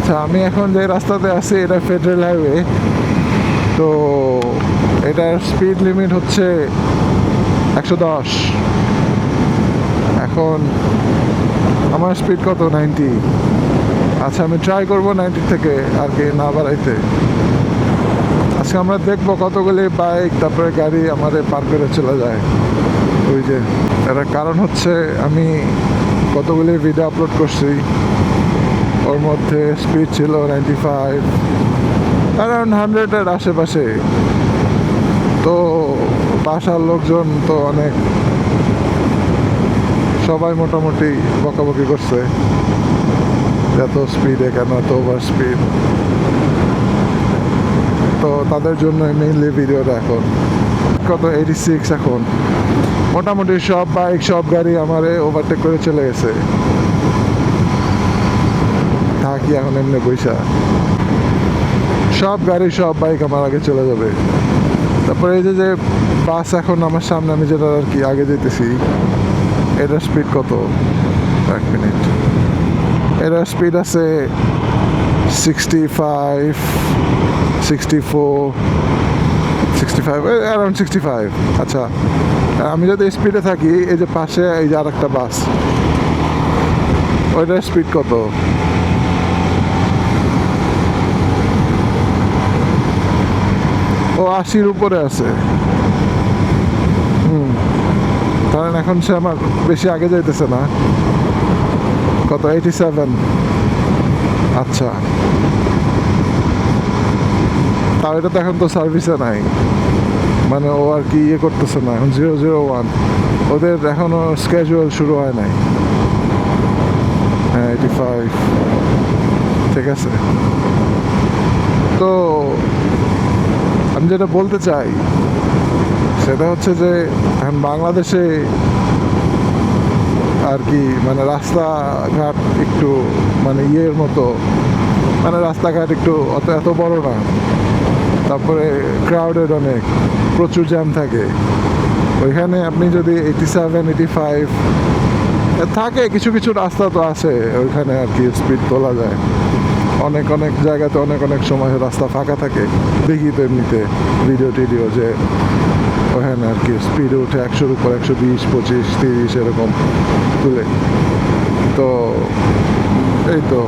আচ্ছা, আমি এখন যে রাস্তাতে আছি এটা ফেডারেল হাইওয়ে। তো এটার স্পিড লিমিট হচ্ছে 110। এখন আমার স্পিড কত? 90। আচ্ছা, আমি ট্রাই করবো 90 থেকে আর কি না বাড়াইতে। আজকে আমরা দেখবো কতগুলি বাইক তারপরে গাড়ি আমাদের পার করে চলে যায়। ওই যে এটার কারণ হচ্ছে আমি কতগুলি ভিডিও আপলোড করছি, ওর মধ্যে স্পিড ছিল 95, অ্যারাউন্ড 100-এর আশেপাশে। তো বাসার লোকজন তো অনেক, সবাই মোটামুটি বকাবকি করছে এত স্পিডে কেন, এত ওভার স্পিড। তো তাদের জন্য মেইনলি ভিডিওটা। এখন কত? 86। এখন মোটামুটি সব বাইক সব গাড়ি আমারে ওভারটেক করে চলে গেছে। থাকি এখন এমনি বৈশা, সব গাড়ি সব বাইক আমার আগে চলে যাবে। তারপরে এই যে বাস এখন আমার সামনে, আমি যেটা আর কি আগে যেতেছি, এটার স্পিড কত? এক মিনিট। এটার স্পিড আছে 65, 64, 65, অ্যারাউন্ড 65। আচ্ছা, আমি যদি স্পিডে থাকি, এই যে পাশে এই যে আর একটা বাস, ওইটার স্পিড কত? ও 80-র উপরে আছে। কারণ এখন সে আমার বেশি আগে যাইতেছে না। কত? 87। আচ্ছা, তাও এটা তো এখন তো সার্ভিসে নাই, মানে ও আর কি ইয়ে করতেছে না এখন। 001 ওদের এখনো স্কেজুয়াল শুরু হয় নাই। হ্যাঁ, 85। ঠিক আছে। তো আমি যেটা বলতে চাই সেটা হচ্ছে যে এখন বাংলাদেশে আর কি মানে রাস্তাঘাট একটু মানে ইয়ের মতো, মানে রাস্তাঘাট একটু এত বড় না। তারপরে ক্রাউডেড অনেক, প্রচুর জ্যাম থাকে। ওইখানে আপনি যদি 87, 85 থাকে, কিছু কিছু রাস্তা তো আছে ওইখানে আর কি স্পিড তোলা যায়। অনেক অনেক জায়গাতে অনেক অনেক সময় রাস্তা ফাঁকা থাকে, দেখি তো এমনিতে ভিডিও টিডিও যে ওখানে আর কি স্পিডে উঠে 100-র উপর 120, 25, 30 এরকম তুলে। তো এই তো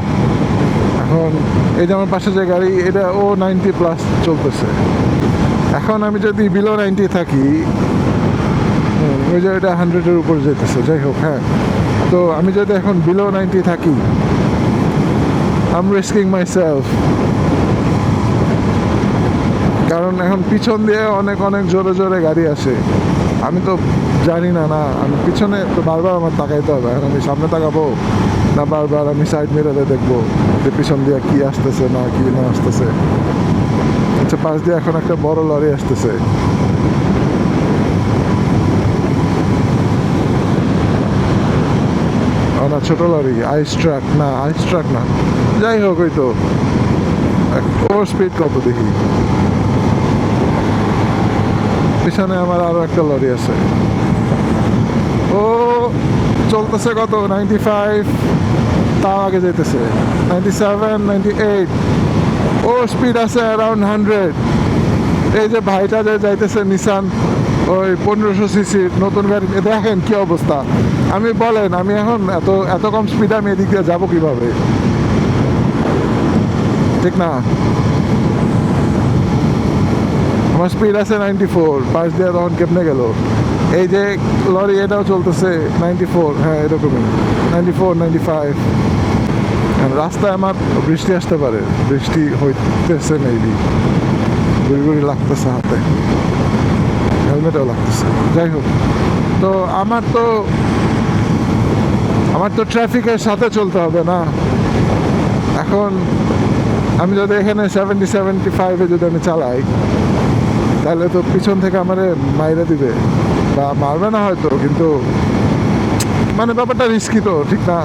এখন এই যে আমার পাশে যে গাড়ি, এটা ও 90+ চলতেছে। এখন আমি যদি বিলো 90 থাকি, ওই যে এটা 100-এর উপর যেতেছে। যাই হোক, হ্যাঁ, তো আমি যদি এখন বিলো 90 থাকি, I'm risking myself। কারণ এখন পিছন দিয়ে অনেক অনেক জোরে জোরে গাড়ি আসে। আমি তো জানি না, আমি পিছনে তো বারবার আমার তাকাইতে হবে। এখন আমি সামনে তাকাবো না বারবার আমি সাইড মিররে দেখবো যে পিছন দিয়ে কি আসতেছে না কি না আসতেছে। আচ্ছা, পাশ দিয়ে এখন একটা বড় লরি আসতেছে। না, ছোট লরি, আইস ট্রাক না। যাই হোক, ওই তো ওর স্পিড কত দেখি। পিছনে আমার আরো একটা লরি আছে, ও চলতেছে কত? 95, তাও আগে যেতেছে 97, 98। ওর স্পিড আছে অ্যারাউন্ড 100। এই যে ভাইটা যে যাইতেছে নিসান ওই 1500 সিসির নতুন গাড়ি, দেখেন কি অবস্থা। আমি বলেন, আমি এখন এত কম স্পিডে আমি এদিক দিয়ে যাবো কিভাবে? ঠিক না? আমার স্পিড আছে 94, পাশ দিয়ে তখন কেমনে গেল? এই যে লরি এটাও চলতেছে 94, হ্যাঁ এরকমই 94, 95। রাস্তায় আমার বৃষ্টি আসতে পারে, বৃষ্টি হইতেছে মেবি, গুড়ি গুড়ি লাগতেছে হাতে, হেলমেটও লাগতেছে। যাই হোক, তো আমার তো ট্রাফিকের সাথে চলতে হবে না। এখন আমি যদি এখানে 70, 75-এ যদি আমি চালাই, তাহলে তো পিছন থেকে আমারে মাইরে দিবে, বা মারবে না হয়তো, কিন্তু মানে ব্যাপারটা রিস্কি তো, ঠিক না?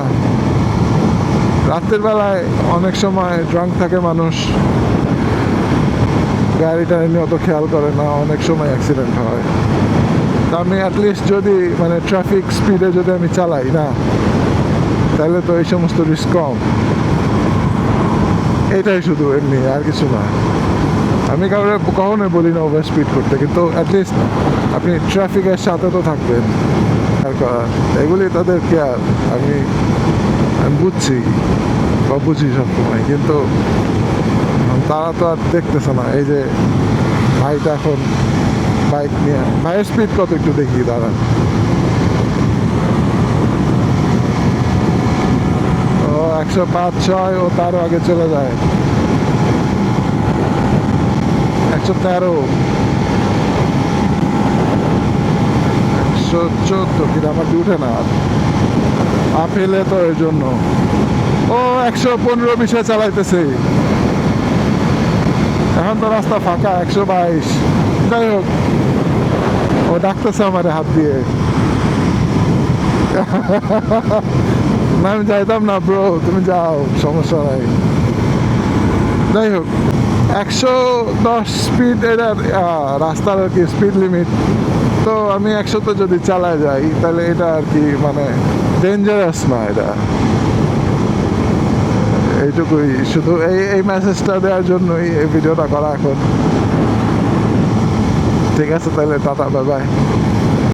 রাতের বেলায় অনেক সময় ড্রাঙ্ক থাকে মানুষ, গাড়িটা এমনি অত খেয়াল করে না, অনেক সময় অ্যাক্সিডেন্ট হয়। তা আমি অ্যাটলিস্ট যদি মানে ট্রাফিক স্পিডে যদি আমি চালাই না, তাহলে তো এই সমস্ত রিস্ক কম। এটাই শুধু, এমনি আর কিছু না। আমি কাউকে কখনোই বলি না ওভার স্পিড করতে, কিন্তু অ্যাটলিস্ট আপনি ট্রাফিকের সাথে তো থাকবেন। আর এগুলি তাদের কেয়ার, আমি আমি বুঝছি বা বুঝি সবসময়, কিন্তু তারা তো আর দেখতেছে না। এই যে ভাইটা এখন বাইক নিয়ে, ভাইয়ের স্পিড কত একটু দেখি দাঁড়ান। ও 105-106, ও তারও আগে চলে যায়। 113, 114, কিন্তু আমার উঠে না আপেলে তো এর জন্য। ও 115-20 চালাইতেছে। এখন তো রাস্তা ফাঁকা, 122। যাই হোক, ও ডাকতেছে আমার হাত দিয়ে। না আমি যাইতাম না ব্রো, তুমি যাও, সমস্যা নাই। যাই হোক, 110 স্পিড এটা রাস্তার আর কি স্পিড লিমিট। তো আমি 100 যদি চালায় যাই তাহলে এটা আর কি মানে ডেঞ্জারাস না এটা। এইটুকুই, শুধু এই মেসেজটা দেওয়ার জন্যই এই ভিডিওটা করা এখন। ঠিক আছে তাহলে, টাটা, বাই বাই।